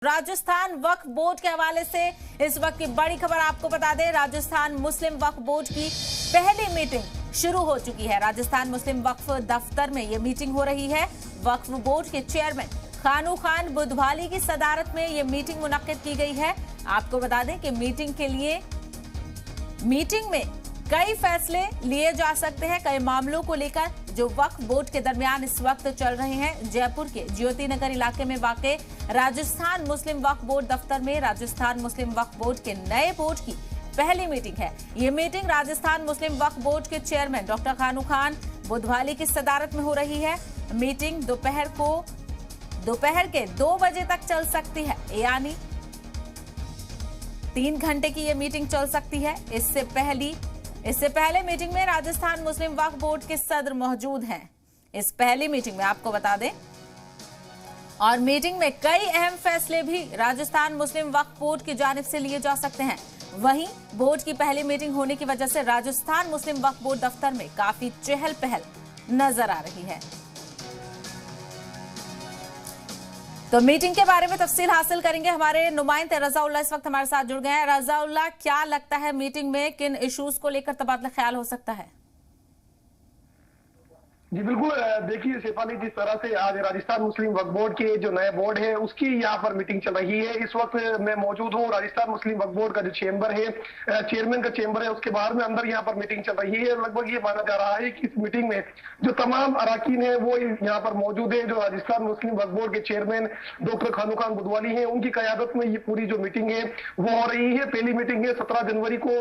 राजस्थान वक्फ board के हवाले से इस वक्त की बड़ी खबर आपको बता दें। राजस्थान मुस्लिम वक्फ बोर्ड की पहली मीटिंग शुरू हो चुकी है। राजस्थान मुस्लिम वक्फ दफ्तर में यह मीटिंग हो रही है। वक्फ बोर्ड के चेयरमैन खानू खान बुधवाली की सदारत में यह मीटिंग मुनक्किद की गई है। आपको बता दें कि मीटिंग में कई फैसले लिए जा सकते हैं। कई मामलों को लेकर जो वक्फ बोर्ड के दरमियान इस वक्त चल रहे हैं। जयपुर के ज्योति नगर इलाके में वाक़ राजस्थान मुस्लिम वक्फ बोर्ड दफ्तर में राजस्थान मुस्लिम वक्फ बोर्ड के नए बोर्ड की पहली मीटिंग है। ये मीटिंग राजस्थान मुस्लिम वक्फ बोर्ड के चेयरमैन डॉक्टर खानू खान बुधवाली की सदारत में हो रही है। मीटिंग दोपहर के 2 बजे तक चल सकती है, यानी 3 घंटे की ये मीटिंग चल सकती है। इससे पहले मीटिंग में राजस्थान मुस्लिम वक्फ बोर्ड के सदर मौजूद हैं। इस पहली मीटिंग में आपको बता दें, और मीटिंग में कई अहम फैसले भी राजस्थान मुस्लिम वक्फ बोर्ड की जानिब से लिए जा सकते हैं। वहीं बोर्ड की पहली मीटिंग होने की वजह से राजस्थान मुस्लिम वक्फ बोर्ड दफ्तर में काफी चहल पहल नजर आ रही है। तो मीटिंग के बारे में तफसील हासिल करेंगे। हमारे नुमाइंदे रजाउल्लाह इस वक्त हमारे साथ जुड़ गए हैं। रजाउल्लाह, क्या लगता है मीटिंग में किन इश्यूज को लेकर तबादला ख्याल हो सकता है? जी बिल्कुल, देखिए शेफाली, जिस तरह से आज राजस्थान मुस्लिम वक्फ बोर्ड के जो नए बोर्ड है उसकी यहाँ पर मीटिंग चल रही है। इस वक्त मैं मौजूद हूँ राजस्थान मुस्लिम वक्फ बोर्ड का जो चेंबर है, चेयरमैन का चेंबर है, उसके बाहर में अंदर यहाँ पर मीटिंग चल रही है। लगभग ये माना जा रहा है कि इस मीटिंग में जो तमाम अराकीन है वो यहाँ पर मौजूद है। जो राजस्थान मुस्लिम वक्फ बोर्ड के चेयरमैन डॉक्टर खानू खान बुधवाली है, उनकी कयादत में ये पूरी जो मीटिंग है वो हो रही है। पहली मीटिंग है 17 जनवरी को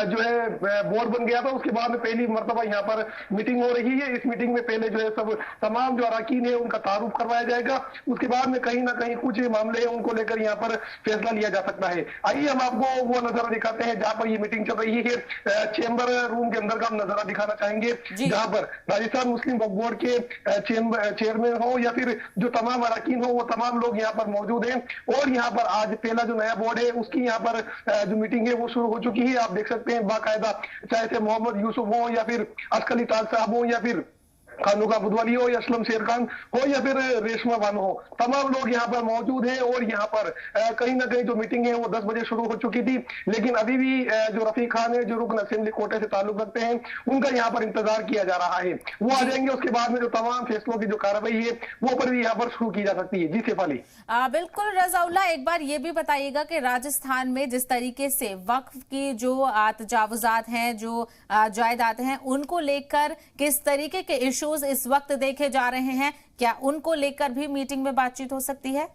जो है बोर्ड बन गया था, उसके बाद में पहली मरतबा यहाँ पर मीटिंग हो रही है। इस मीटिंग में पहले जो है सब तमाम जो अराकीन है उनका तारुफ करवाया जाएगा। उसके बाद में कहीं ना कहीं कुछ मामले हैं उनको लेकर यहाँ पर फैसला लिया जा सकता है। आइए हम आपको वो नजारा दिखाते हैं जहां पर ये मीटिंग चल रही है। चेंबर रूम के अंदर का हम नजारा दिखाना चाहेंगे, जहां पर राजस्थान मुस्लिम वक्फ बोर्ड के चेयरमैन हो या फिर जो तमाम अराकीन हो वो तमाम लोग यहाँ पर मौजूद हैं। और यहाँ पर आज पहला जो नया बोर्ड है उसकी यहाँ पर जो मीटिंग है वो शुरू हो चुकी है। आप देख सकते हैं बाकायदा, चाहे से मोहम्मद यूसुफ हो या फिर अस्कली ताज साहब हो या फिर खानू खान बुधवाली हो या असलम शेर खान हो या फिर रेशमा बानो हो, तमाम लोग यहाँ पर मौजूद हैं। और यहाँ पर कहीं ना कहीं जो मीटिंग है वो 10 बजे शुरू हो चुकी थी, लेकिन अभी भी जो रफीक खान है जो रुकन असेंबली कोटे से ताल्लुक रखते हैं उनका यहाँ पर इंतजार किया जा रहा है। वो आ जाएंगे, उसके बाद में जो तमाम फैसलों की जो कार्रवाई है वो पर भी यहाँ पर शुरू की जा सकती है। जी शेफाली। बिल्कुल रजाउल्लाह, एक बार ये भी बताइएगा कि राजस्थान में जिस तरीके से वक्फ की जो तजावुजात हैं, जो जायदाद हैं, उनको लेकर किस तरीके के इशू इस वक्त देखे जा रहे हैं, क्या उनको लेकर भी मीटिंग में बातचीत हो सकती है?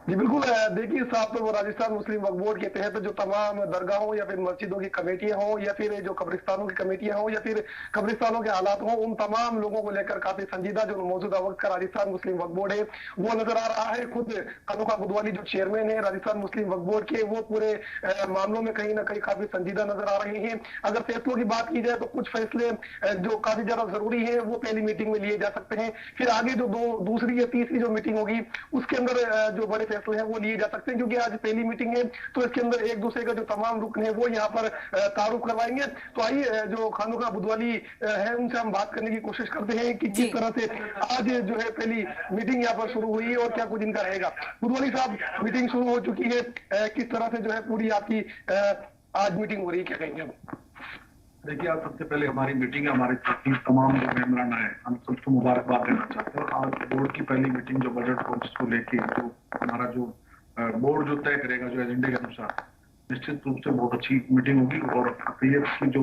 जी बिल्कुल, देखिए साहब, तो वो राजस्थान मुस्लिम वक्फ बोर्ड के तहत जो तमाम दरगाहों या फिर मस्जिदों की कमेटियां हों या फिर जो कब्रिस्तानों की कमेटियां हों या फिर कब्रिस्तानों के हालात हों, उन तमाम लोगों को लेकर काफी संजीदा जो मौजूदा वक्त का राजस्थान मुस्लिम वक्फ बोर्ड है वो नजर आ रहा है। खुद खानू खान बुधवाली जो चेयरमैन है राजस्थान मुस्लिम वक्फ बोर्ड के, वो पूरे मामलों में कहीं ना कहीं काफी संजीदा नजर आ रहे हैं। अगर फैसलों की बात की जाए तो कुछ फैसले जो काफी ज्यादा जरूरी है वो पहली मीटिंग में लिए जा सकते हैं। फिर आगे जो दूसरी या तीसरी जो मीटिंग होगी उसके अंदर जो बड़े फैसले हैं वो लिए जा सकते हैं, क्योंकि आज पहली मीटिंग है तो इसके अंदर एक दूसरे का जो तमाम रुकन है वो यहाँ पर तारुफ करवाएंगे। तो आइए जो खानू खान बुधवाली है उनसे हम बात करने की कोशिश करते हैं कि किस तरह से आज जो है पहली मीटिंग यहाँ पर शुरू हुई और क्या कुछ इनका रहेगा। बुधवाली साहब, मीटिंग शुरू हो चुकी है, किस तरह से जो है पूरी आपकी आज मीटिंग हो रही है, क्या कहेंगे आप? देखिए, आज सबसे पहले हमारी मीटिंग है, हमारे तमाम जो मेंबरान है हम सबको मुबारकबाद देना चाहते हैं। और आज बोर्ड की पहली मीटिंग जो बजट को जिसको लेके जो हमारा जो बोर्ड जो तय करेगा जो एजेंडे के अनुसार, निश्चित रूप से बहुत अच्छी मीटिंग होगी। और अक़लियत की जो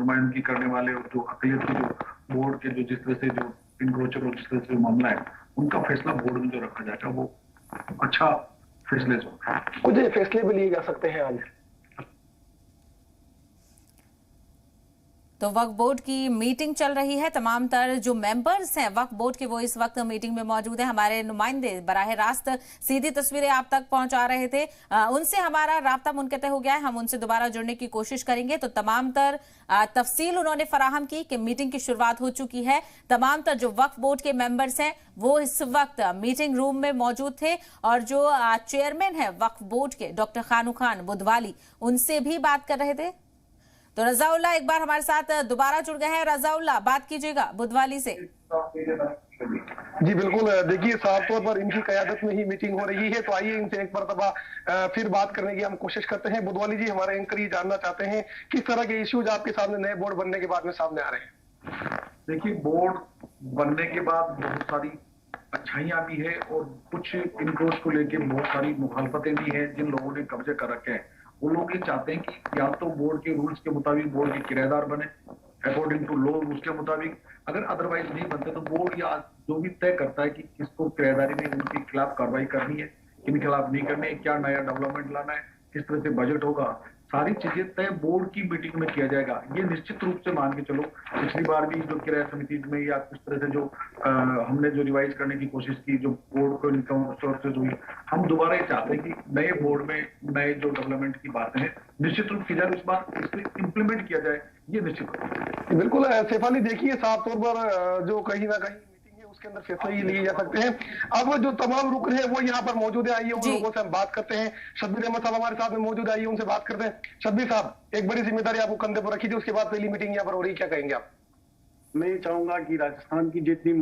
नुमाइंदगी करने वाले और जो अक़लियत की जो बोर्ड के जो जिस तरह से जो इंक्रोचर और जिस तरह से मामला है उनका फैसला बोर्ड में जो रखा जाएगा वो अच्छा फैसले कुछ फैसले भी लिए जा सकते हैं आज। तो वक्फ बोर्ड की मीटिंग चल रही है। तमाम तर जो मेंबर्स हैं वक्फ बोर्ड के वो इस वक्त मीटिंग में मौजूद हैं। हमारे नुमाइंदे बराह रास्त सीधी तस्वीरें आप तक पहुंचा रहे थे, उनसे हमारा राब्ता मुनक़ते हो गया है। हम उनसे दोबारा जुड़ने की कोशिश करेंगे। तो तमाम तर तफसील उन्होंने फराहम की कि मीटिंग की शुरुआत हो चुकी है। तमाम तर जो वक्फ बोर्ड के मेंबर्स हैं वो इस वक्त मीटिंग रूम में मौजूद थे, और जो चेयरमैन है वक्फ बोर्ड के डॉक्टर खानू खान बुधवाली, उनसे भी बात कर रहे थे। तो रजाउल्लाह एक बार हमारे साथ दोबारा जुड़ गए हैं। रजाउल्लाह, बात कीजिएगा बुधवाली से। पे मीटिंग। जी बिल्कुल, देखिए साफ तौर पर इनकी क़यादत में ही मीटिंग हो रही है, तो आइए इनसे एक मरतबा फिर बात करने की हम कोशिश करते हैं। बुधवाली जी, हमारे एंकर ये जानना चाहते हैं किस तरह के इश्यूज आपके सामने नए बोर्ड बनने के बाद में सामने आ रहे हैं। देखिए, बोर्ड बनने के बाद बहुत सारी अच्छाइयां भी है और कुछ इनक्रोच को लेके बहुत सारी मुखालफतें भी हैं। जिन लोगों ने कब्जे कर रखे हैं वो लोग ये चाहते हैं कि या तो बोर्ड के रूल्स के मुताबिक बोर्ड के किराएदार बने अकॉर्डिंग टू लॉ, उसके मुताबिक। अगर अदरवाइज नहीं बनते तो बोर्ड या जो भी तय करता है कि किसको किराएदारी में उनके खिलाफ कार्रवाई करनी है, किन खिलाफ नहीं करनी है, क्या नया डेवलपमेंट लाना है, किस तरह से बजट होगा, सारी चीजें तय बोर्ड की मीटिंग में किया जाएगा। ये निश्चित रूप से मान के चलो, पिछली बार भी जो किराया समिति में या किस तरह से जो हमने जो रिवाइज करने की कोशिश की, जो बोर्ड को इनकम सोर्सेज हुई, हम दोबारा ये चाहते हैं कि नए बोर्ड में नए जो डेवलपमेंट की बातें हैं निश्चित रूप की जाए, इस बार इसमें इम्प्लीमेंट किया जाए, ये निश्चित रूप। बिल्कुल सैफ अली, देखिए साफ तौर पर जो कहीं ना कहीं उसके अंदर फैसले ये लिए जा सकते हैं। अब जो तमाम रुकन है वो यहाँ पर मौजूद है, आइए उन लोगों से हम बात करते हैं। शब्बीर अहमद साहब हमारे साथ में मौजूद, आइए उनसे बात करते हैं। शब्बीर साहब, एक बड़ी जिम्मेदारी आपको कंधे पर रखी थी, उसके बाद पहली मीटिंग यहाँ पर हो रही, क्या कहेंगे आप? मैं ये चाहूंगा कि राजस्थान की जितनी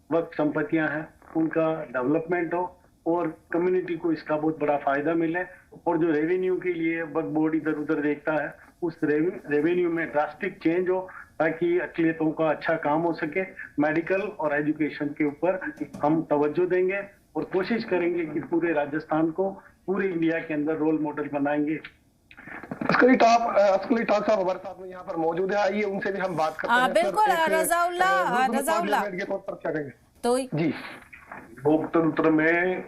वक्त संपत्तियां हैं उनका डेवलपमेंट हो और कम्युनिटी को इसका बहुत बड़ा फायदा मिले, और जो रेवेन्यू के लिए वक्फ बोर्ड इधर उधर देखता है उस रेवेन्यू में ड्रास्टिक चेंज हो, ताकि अक़लियतों का अच्छा काम हो सके। मेडिकल और एजुकेशन के ऊपर हम तवज्जो देंगे और कोशिश करेंगे कि पूरे राजस्थान को पूरे इंडिया के अंदर रोल मॉडल बनाएंगे। अस्करी टॉक साहब हमारे साथ में यहाँ पर मौजूद है, आइए उनसे भी हम बात करते हैं। बिल्कुल, रज़ाउल्लाह के तौर पर क्या कहेंगे? तो जी, लोकतंत्र में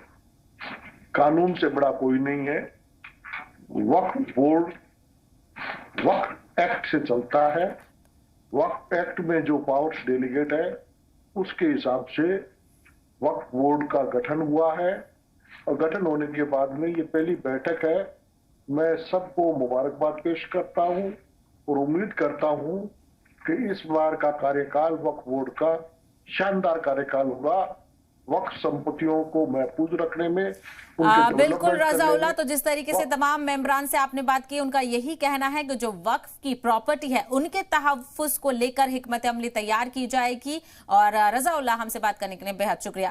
कानून से बड़ा कोई नहीं है। वक्फ बोर्ड वक्फ एक्ट से चलता है। वक्फ एक्ट में जो पावर्स डेलीगेट है उसके हिसाब से वक्फ बोर्ड का गठन हुआ है, और गठन होने के बाद में ये पहली बैठक है। मैं सबको मुबारकबाद पेश करता हूं और उम्मीद करता हूं कि इस बार का कार्यकाल वक्फ बोर्ड का शानदार कार्यकाल होगा। वक्फ संपत्तियों को महफूज रखने में, बिल्कुल रज़ाउल्लाह, तो जिस तरीके से तमाम मेंबरान से आपने बात की, उनका यही कहना है कि जो वक्फ की प्रॉपर्टी है उनके तहफ़्फ़ुज़ को लेकर हिकमत अमली तैयार की जाएगी। और रज़ाउल्लाह, हमसे बात करने के लिए बेहद शुक्रिया।